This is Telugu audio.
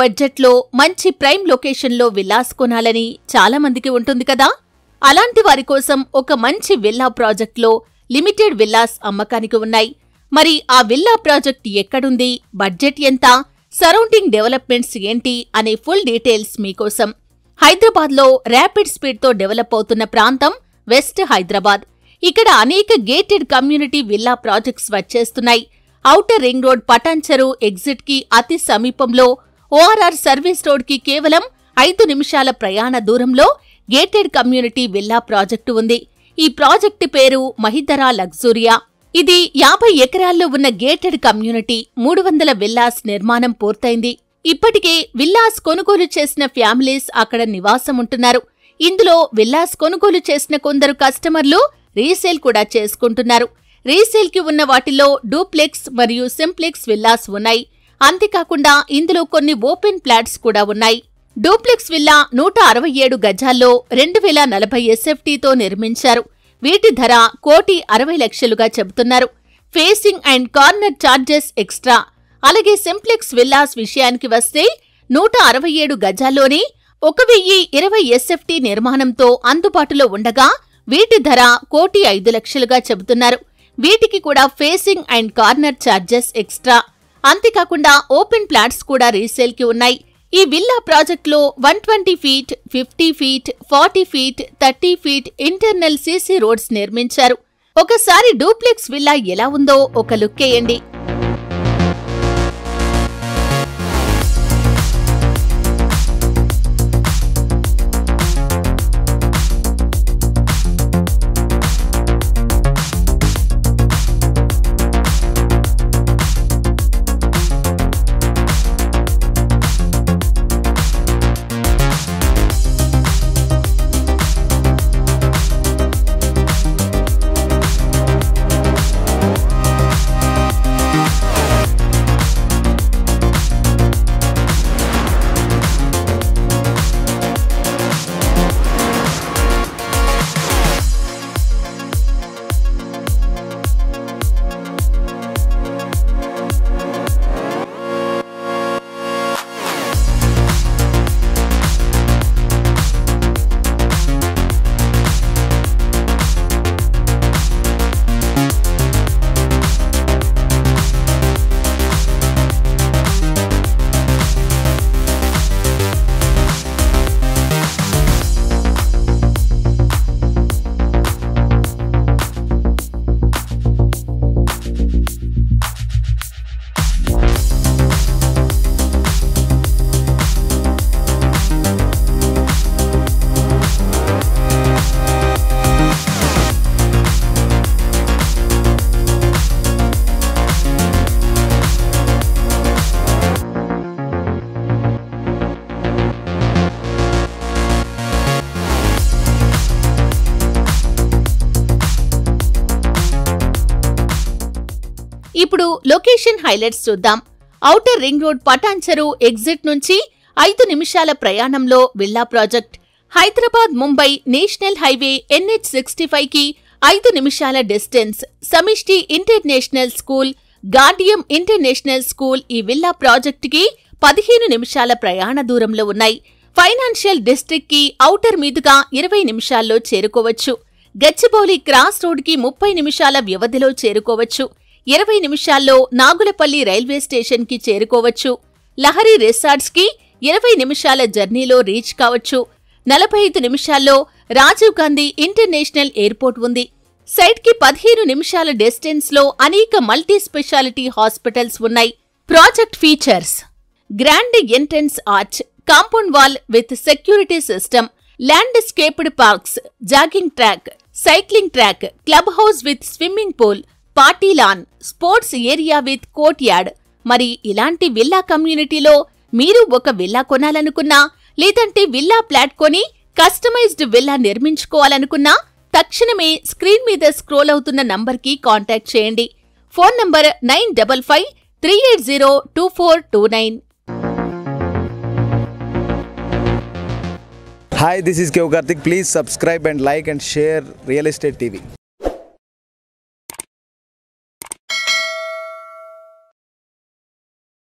బడ్జెట్లో మంచి ప్రైమ్ లొకేషన్లో విల్లాస్ కొనాలని చాలా మందికి ఉంటుంది కదా. అలాంటి వారి కోసం ఒక మంచి విల్లా ప్రాజెక్ట్లో లిమిటెడ్ విల్లాస్ అమ్మకానికి ఉన్నాయి. మరి ఆ విల్లా ప్రాజెక్ట్ ఎక్కడుంది, బడ్జెట్ ఎంత, సరౌండింగ్ డెవలప్మెంట్స్ ఏంటి అనే ఫుల్ డీటెయిల్స్ మీకోసం. హైదరాబాద్లో ర్యాపిడ్ స్పీడ్తో డెవలప్ అవుతున్న ప్రాంతం వెస్ట్ హైదరాబాద్. ఇక్కడ అనేక గేటెడ్ కమ్యూనిటీ విల్లా ప్రాజెక్ట్స్ వచ్చేస్తున్నాయి. Outer ring road Patancheru exit కి అతి సమీపంలో, ఓఆర్ఆర్ సర్వీస్ రోడ్ కి కేవలం 5 నిమిషాల ప్రయాణ దూరంలో గేటెడ్ కమ్యూనిటీ విల్లా ప్రాజెక్టు ఉంది. ఈ ప్రాజెక్టు పేరు మహిదరా లగ్జూరియా. ఇది 50 ఎకరాల్లో ఉన్న గేటెడ్ కమ్యూనిటీ. 300 విల్లాస్ నిర్మాణం పూర్తయింది. ఇప్పటికే విల్లాస్ కొనుగోలు చేసిన ఫ్యామిలీస్ అక్కడ నివాసముంటున్నారు. ఇందులో విల్లాస్ కొనుగోలు చేసిన కొందరు కస్టమర్లు రీసేల్ కూడా చేసుకుంటున్నారు. రీసేల్ కి ఉన్న వాటిలో డూప్లెక్స్ మరియు సింప్లెక్స్ విల్లాస్ ఉన్నాయి. అంతేకాకుండా ఇందులో కొన్ని ఓపెన్ ప్లాట్స్ కూడా ఉన్నాయి. డూప్లెక్స్ విల్లా 167 గజాల్లో 2040 SFTతో నిర్మించారు. వీటి ధర 1,60,00,000గా చెబుతున్నారు. Facing and corner charges extra. అలాగే సింప్లెక్స్ విల్లాస్ విషయానికి వస్తే 167 గజాల్లోనే 1,020 SFT నిర్మాణంతో అందుబాటులో ఉండగా వీటి ధర 1,05,00,000గా చెబుతున్నారు. వీటికి కూడా facing and corner charges extra. అంతేకాకుండా ఓపెన్ ప్లాట్స్ కూడా రీసేల్ కి ఉన్నాయి. ఈ విల్లా ప్రాజెక్టులో 120 feet, 50 feet, 40 feet, 30 feet internal CC roads నిర్మించారు. ఒకసారి డూప్లెక్స్ విల్లా ఎలా ఉందో ఒక లుక్ వేయండి. ఇప్పుడు లొకేషన్ హైలైట్స్ చూద్దాం. Outer ring road Patancheru exit నుంచి 5 నిమిషాల ప్రయాణంలో villa project. Hyderabad Mumbai national highway NH65 కి 5 నిమిషాల డిస్టెన్స్. సమిష్టి ఇంటర్నేషనల్ స్కూల్, గార్డియం ఇంటర్నేషనల్ స్కూల్ ఈ విల్లా ప్రాజెక్టుకి 15 నిమిషాల ప్రయాణ దూరంలో ఉన్నాయి. ఫైనాన్షియల్ డిస్ట్రిక్ట్ కి ఔటర్ మీదుగా 20 నిమిషాల్లో చేరుకోవచ్చు. గచ్చిబౌలి క్రాస్ రోడ్ కి 30 నిమిషాల వ్యవధిలో చేరుకోవచ్చు. 20 నిమిషాల్లో నాగులపల్లి రైల్వే స్టేషన్ కి చేరుకోవచ్చు. లహరి రిసార్ట్స్ కి 20 నిమిషాల జర్నీలో రీచ్ కావచ్చు. 45 నిమిషాల్లో రాజీవ్ గాంధీ ఇంటర్నేషనల్ ఎయిర్పోర్ట్ ఉంది. సైట్ కి 15 నిమిషాల డిస్టెన్స్ లో అనేక మల్టీ స్పెషాలిటీ హాస్పిటల్స్ ఉన్నాయి. Project features: grand entrance arch, compound wall with security system, landscaped parks, jogging track, cycling track, club house with swimming pool, party lawn, sports area with courtyard. మరి ఇలాంటి విల్లా కమ్యూనిటీలో మీరు ఒక విల్లా కొనాలనుకున్నా, లేదంటే విల్లా ప్లాట్ కొని కస్టమైజ్డ్ విల్లా నిర్మించుకోవాలనుకున్నా తక్షణమే స్క్రీన్ మీద స్క్రోల్ అవుతున్న నంబర్కి కాంటాక్ట్ చేయండి. Phone number 9553802429. Hi, this is Kev Karthik. Please subscribe and like and share Real Estate TV.